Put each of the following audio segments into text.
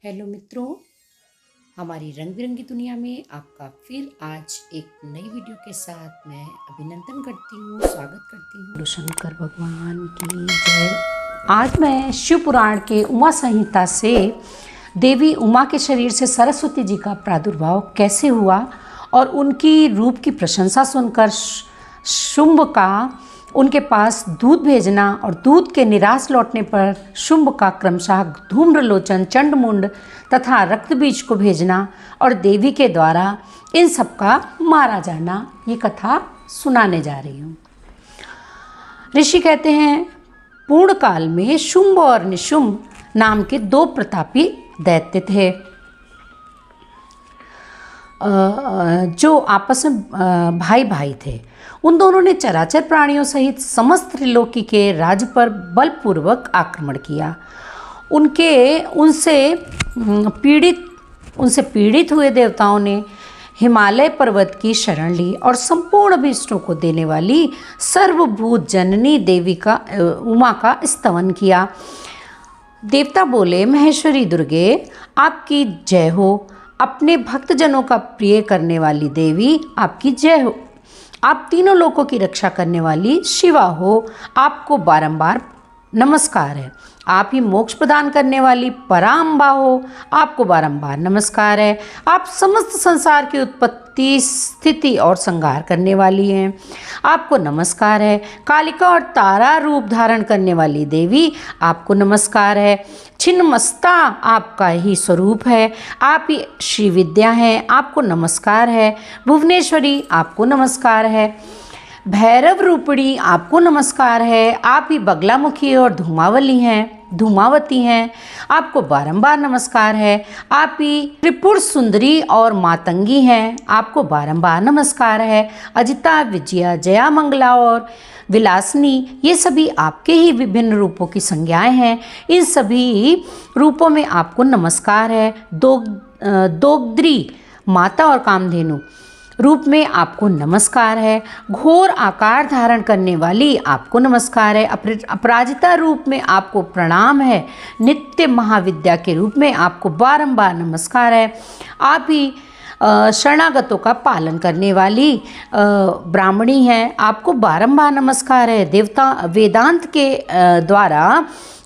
Hello मित्रों, हमारी रंग बिरंगी दुनिया में आपका फिर आज एक नई वीडियो के साथ मैं अभिनंदन करती हूँ, स्वागत करती हूँ। शंकर भगवान की जय। आज मैं शिव पुराण के उमा संहिता से देवी उमा के शरीर से सरस्वती जी का प्रादुर्भाव कैसे हुआ और उनकी रूप की प्रशंसा सुनकर शुंभ का उनके पास दूध भेजना और दूध के निराश लौटने पर शुंभ का क्रमशः धूम्रलोचन, चंडमुंड तथा रक्तबीज को भेजना और देवी के द्वारा इन सब का मारा जाना, ये कथा सुनाने जा रही हूँ। ऋषि कहते हैं, पूर्ण काल में शुंभ और निशुंभ नाम के दो प्रतापी दैत्य थे जो आपस में भाई भाई थे। उन दोनों ने चराचर प्राणियों सहित समस्त त्रिलोकी के राज्य पर बलपूर्वक आक्रमण किया। उनसे पीड़ित हुए देवताओं ने हिमालय पर्वत की शरण ली और संपूर्ण अभीष्टों को देने वाली सर्वभूत जननी देवी का उमा का स्तवन किया। देवता बोले, महेश्वरी दुर्गे, आपकी जय हो। अपने भक्तजनों का प्रिय करने वाली देवी, आपकी जय हो। आप तीनों लोकों की रक्षा करने वाली शिवा हो, आपको बारंबार नमस्कार है। आप ही मोक्ष प्रदान करने वाली पराम्बा हो, आपको बारंबार नमस्कार है। आप समस्त संसार की उत्पत्ति, स्थिति और संहार करने वाली हैं, आपको नमस्कार है। कालिका और तारा रूप धारण करने वाली देवी, आपको नमस्कार है। छिन्नमस्ता आपका ही स्वरूप है, आप ही श्री विद्या हैं, आपको नमस्कार है। भुवनेश्वरी, आपको नमस्कार है। भैरव रूपिणी, आपको नमस्कार है। आप ही बगलामुखी और धूमावती हैं, आपको बारंबार नमस्कार है। आप ही त्रिपुर सुंदरी और मातंगी हैं, आपको बारंबार नमस्कार है। अजिता, विजया, जया, मंगला और विलासनी, ये सभी आपके ही विभिन्न रूपों की संज्ञाएं हैं। इन सभी रूपों में आपको नमस्कार है। दोग्द्री, माता और कामधेनु रूप में आपको नमस्कार है। घोर आकार धारण करने वाली, आपको नमस्कार है। अपराजिता रूप में आपको प्रणाम है। नित्य महाविद्या के रूप में आपको बारंबार नमस्कार है। आप ही शरणागतों का पालन करने वाली ब्राह्मणी हैं, आपको बारंबार नमस्कार है। देवता वेदांत के द्वारा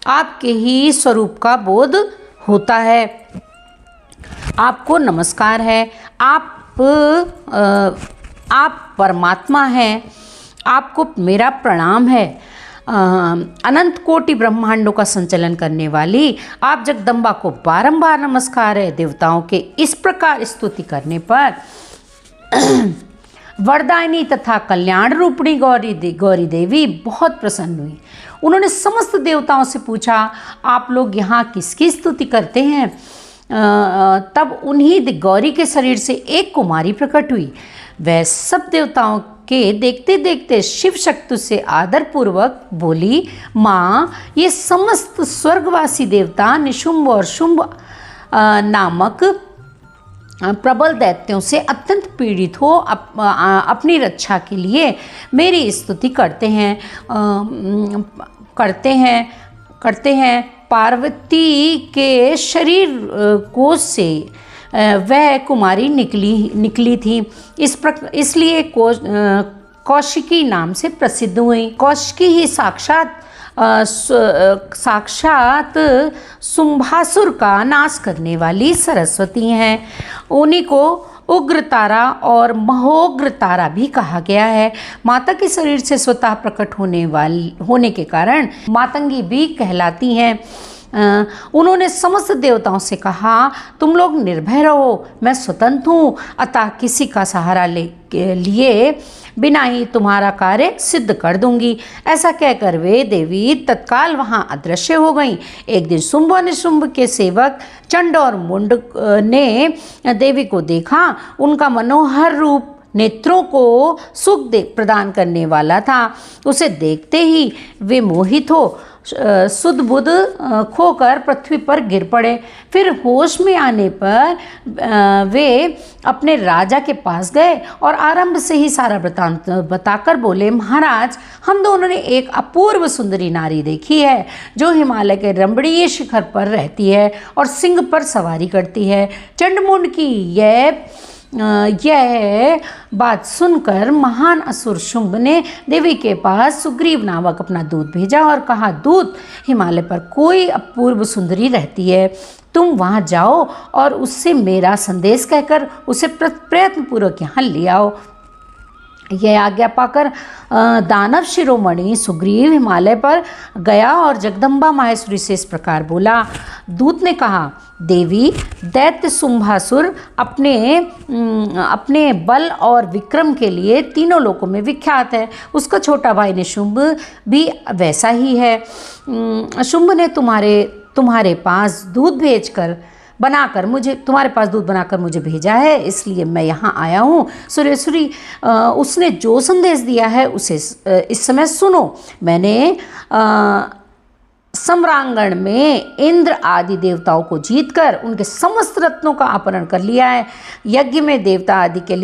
आपके ही स्वरूप का बोध होता है, आपको नमस्कार है। आप परमात्मा हैं, आपको मेरा प्रणाम है। अनंत कोटि ब्रह्मांडों का संचालन करने वाली आप जगदम्बा को बारंबार नमस्कार है। देवताओं के इस प्रकार स्तुति करने पर वरदायिनी तथा कल्याण रूपिणी गौरी देवी बहुत प्रसन्न हुई। उन्होंने समस्त देवताओं से पूछा, आप लोग यहाँ किसकी स्तुति करते हैं? तब उन्हीं गौरी के शरीर से एक कुमारी प्रकट हुई। वह सब देवताओं के देखते देखते शिव शक्ति से आदरपूर्वक बोली, माँ, ये समस्त स्वर्गवासी देवता निशुंभ और शुंभ नामक प्रबल दैत्यों से अत्यंत पीड़ित हो अपनी रक्षा के लिए मेरी स्तुति करते हैं। पार्वती के शरीर कोश से वह कुमारी निकली थी, इसलिए कौशिकी नाम से प्रसिद्ध हुई। कौशिकी ही साक्षात शुंभासुर का नाश करने वाली सरस्वती हैं। उन्हीं को उग्रतारा और महोग्रतारा भी कहा गया है। माता के शरीर से स्वतः प्रकट होने के कारण मातंगी भी कहलाती हैं। उन्होंने समस्त देवताओं से कहा, तुम लोग निर्भय रहो, मैं स्वतंत्र हूँ, अतः किसी का सहारा लिए बिना ही तुम्हारा कार्य सिद्ध कर दूंगी। ऐसा कहकर वे देवी तत्काल वहाँ अदृश्य हो गईं। एक दिन शुंभ और निशुंभ के सेवक चंड और मुंड ने देवी को देखा। उनका मनोहर रूप नेत्रों को सुख प्रदान करने वाला था। उसे देखते ही वे मोहित हो सुध बुध खोकर पृथ्वी पर गिर पड़े। फिर होश में आने पर वे अपने राजा के पास गए और आरंभ से ही सारा वृतांत बताकर बोले, महाराज, हम दोनों ने एक अपूर्व सुंदरी नारी देखी है जो हिमालय के रमणीय शिखर पर रहती है और सिंह पर सवारी करती है। चंडमुंड की यह बात सुनकर महान असुर शुंभ ने देवी के पास सुग्रीव नामक अपना दूत भेजा और कहा, दूत, हिमालय पर कोई अपूर्व सुंदरी रहती है, तुम वहाँ जाओ और उससे मेरा संदेश कहकर उसे प्रयत्नपूर्वक यहाँ ले आओ। यह आज्ञा पाकर दानव शिरोमणि सुग्रीव हिमालय पर गया और जगदम्बा माहेश्वरी से इस प्रकार बोला। दूत ने कहा, देवी, दैत्य शुंभासुर अपने बल और विक्रम के लिए तीनों लोकों में विख्यात है। उसका छोटा भाई निशुंभ भी वैसा ही है। शुंभ ने तुम्हारे पास दूध बनाकर मुझे भेजा है, इसलिए मैं यहाँ आया हूँ। सुरेश्वरी, उसने जो संदेश दिया है उसे इस समय सुनो। मैंने सम्रांगण में इंद्र आदि देवताओं को जीतकर उनके समस्त रत्नों का अपहरण कर लिया है। यज्ञ में देवता आदि के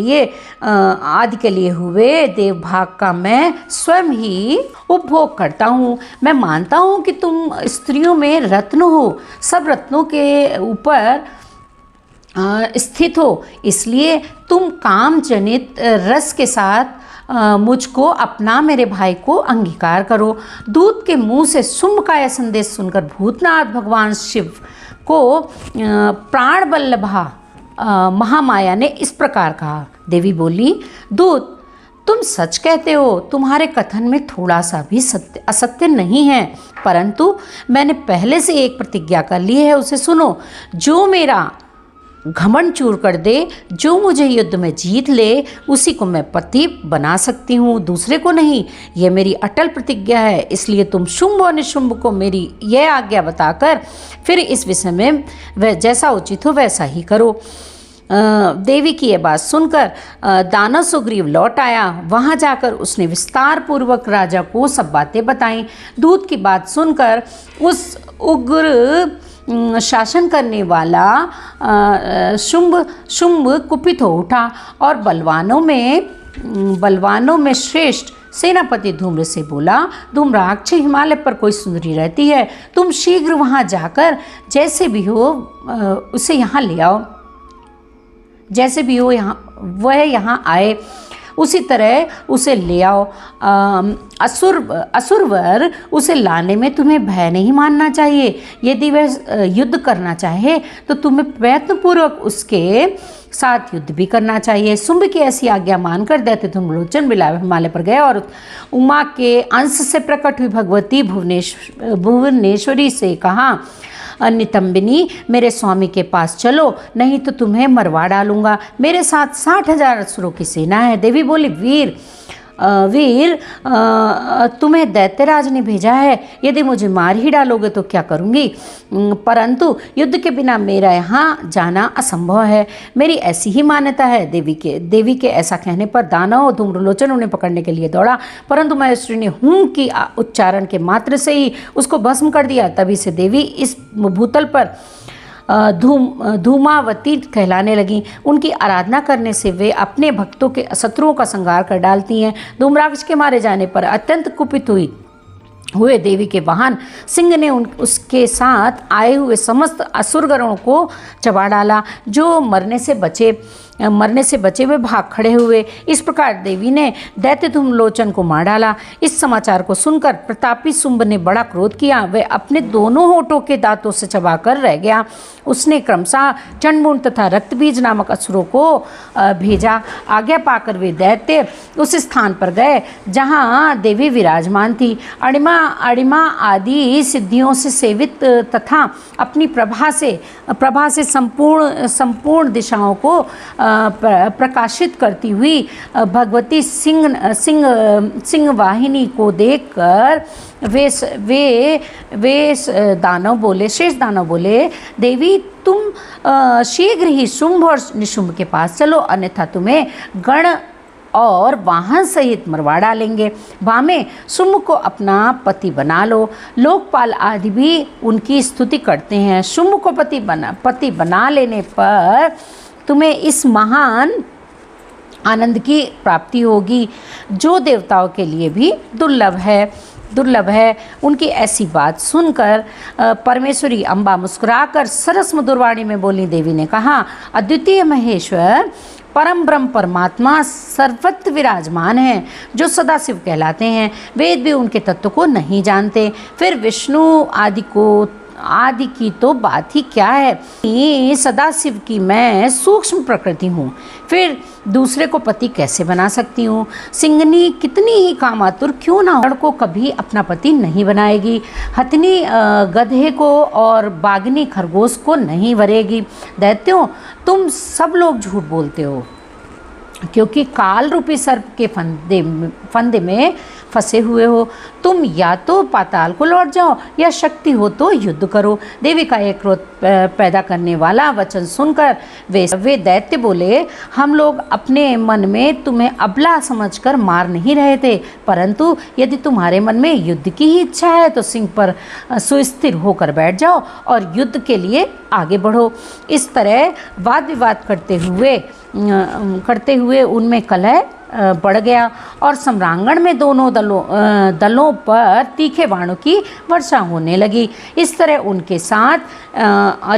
लिए हुए देवभाग का मैं स्वयं ही उपभोग करता हूँ। मैं मानता हूँ कि तुम स्त्रियों में रत्न हो, सब रत्नों के ऊपर स्थित हो, इसलिए तुम काम जनित रस के साथ मुझको अपना, मेरे भाई को अंगीकार करो। दूत के मुंह से शुंभ का यह संदेश सुनकर भूतनाथ भगवान शिव को प्राण वल्लभा महामाया ने इस प्रकार कहा। देवी बोली, दूत, तुम सच कहते हो, तुम्हारे कथन में थोड़ा सा भी असत्य नहीं है, परंतु मैंने पहले से एक प्रतिज्ञा कर ली है, उसे सुनो। जो मेरा घमंड चूर कर दे, जो मुझे युद्ध में जीत ले, उसी को मैं पति बना सकती हूँ, दूसरे को नहीं। यह मेरी अटल प्रतिज्ञा है। इसलिए तुम शुंभ और निशुंभ को मेरी यह आज्ञा बताकर फिर इस विषय में वह जैसा उचित हो वैसा ही करो। देवी की यह बात सुनकर दानव सुग्रीव लौट आया। वहाँ जाकर उसने विस्तार पूर्वक राजा को सब बातें बताईं। दूत की बात सुनकर उस उग्र शासन करने वाला शुंभ कुपित हो उठा और बलवानों में श्रेष्ठ सेनापति धूम्र से बोला, धूम्राक्ष, हिमालय पर कोई सुंदरी रहती है, तुम शीघ्र वहाँ जाकर जैसे भी हो उसे यहाँ ले आओ। जैसे भी हो वह यहाँ आए, उसी तरह उसे ले आओ। असुरवर उसे लाने में तुम्हें भय नहीं मानना चाहिए। यदि वह युद्ध करना चाहे तो तुम्हें प्रयत्नपूर्वक उसके साथ युद्ध भी करना चाहिए। शुंभ की ऐसी आज्ञा मानकर दैत्य धूम्रलोचन हिमालय पर गए और उमा के अंश से प्रकट हुई भगवती भुवनेश्वरी से कहा, नितंबिनी, मेरे स्वामी के पास चलो, नहीं तो तुम्हें मरवा डालूंगा। मेरे साथ 60,000 असुरों की सेना है। देवी बोली, वीर, तुम्हें दैत्यराज ने भेजा है। यदि मुझे मार ही डालोगे तो क्या करूंगी, परंतु युद्ध के बिना मेरा यहाँ जाना असंभव है। मेरी ऐसी ही मान्यता है। देवी के ऐसा कहने पर दानव धूम्रलोचन उन्हें पकड़ने के लिए दौड़ा, परंतु महेश्वरी ने हूँ की उच्चारण के मात्र से ही उसको भस्म कर दिया। तभी से देवी इस भूतल पर धूमावती कहलाने लगी। उनकी आराधना करने से वे अपने भक्तों के शत्रुओं का संहार कर डालती हैं। धूम्राक्ष के मारे जाने पर अत्यंत कुपित हुए देवी के वाहन सिंह ने उसके साथ आए हुए समस्त असुरगणों को चबा डाला। जो मरने से बचे वे भाग खड़े हुए। इस प्रकार देवी ने दैत्य धूम्रलोचन को मार डाला। इस समाचार को सुनकर प्रतापी शुंभ ने बड़ा क्रोध किया। वह अपने दोनों होठों के दांतों से चबाकर रह गया। उसने क्रमशः चंडमुंड तथा रक्तबीज नामक असुरों को भेजा। आज्ञा पाकर वे दैत्य उस स्थान पर गए जहाँ देवी विराजमान थी। अणिमा आदि सिद्धियों से सेवित तथा अपनी प्रभा से संपूर्ण दिशाओं को प्रकाशित करती हुई भगवती सिंह वाहिनी को देखकर शेष दानव बोले, देवी, तुम शीघ्र ही शुंभ और निशुंभ के पास चलो, अन्यथा तुम्हें और वाहन सहित मरवा डालेंगे। भामे शुंभ को अपना पति बना लो। लोकपाल आदि भी उनकी स्तुति करते हैं। शुंभ को पति बना लेने पर तुम्हें इस महान आनंद की प्राप्ति होगी जो देवताओं के लिए भी दुर्लभ है। उनकी ऐसी बात सुनकर परमेश्वरी अम्बा मुस्कुराकर सरस मधुर वाणी में बोली। देवी ने कहा, अद्वितीय महेश्वर परम ब्रह्म परमात्मा सर्वत्र विराजमान हैं, जो सदाशिव कहलाते हैं। वेद भी उनके तत्व को नहीं जानते, फिर विष्णु आदि की तो बात ही क्या है। सदाशिव की मैं सूक्ष्म प्रकृति हूँ, फिर दूसरे को पति कैसे बना सकती हूँ। सिंहनी कितनी ही कामातुर क्यों ना हो, को कभी अपना पति नहीं बनाएगी। हथनी गधे को और बागनी खरगोश को नहीं वरेगी। दैत्यों, तुम सब लोग झूठ बोलते हो, क्योंकि काल रूपी सर्प के फंदे में फंसे हुए हो। तुम या तो पाताल को लौट जाओ या शक्ति हो तो युद्ध करो। देवी का एक क्रोध पैदा करने वाला वचन सुनकर वे दैत्य बोले, हम लोग अपने मन में तुम्हें अबला समझकर मार नहीं रहे थे, परंतु यदि तुम्हारे मन में युद्ध की ही इच्छा है तो सिंह पर सुस्थिर होकर बैठ जाओ और युद्ध के लिए आगे बढ़ो। इस तरह वाद विवाद करते हुए उनमें कलह बढ़ गया और सम्रांगण में दोनों दलों पर तीखे बाणों की वर्षा होने लगी। इस तरह उनके साथ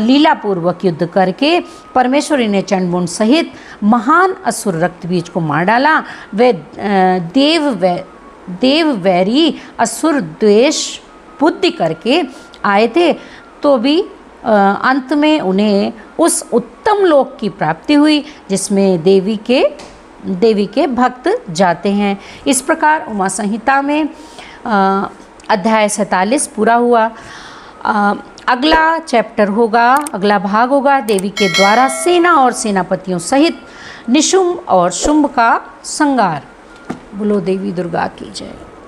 लीलापूर्वक युद्ध करके परमेश्वरी ने चंडमुंड सहित महान असुर रक्तबीज को मार डाला। वे देव वैरी असुर द्वेष बुद्धि करके आए थे, तो भी अंत में उन्हें उस उत्तम लोक की प्राप्ति हुई जिसमें देवी के भक्त जाते हैं। इस प्रकार उमा संहिता में अध्याय 47 पूरा हुआ। अगला चैप्टर होगा, अगला भाग होगा देवी के द्वारा सेना और सेनापतियों सहित निशुंभ और शुंभ का संहार। बोलो देवी दुर्गा की जय।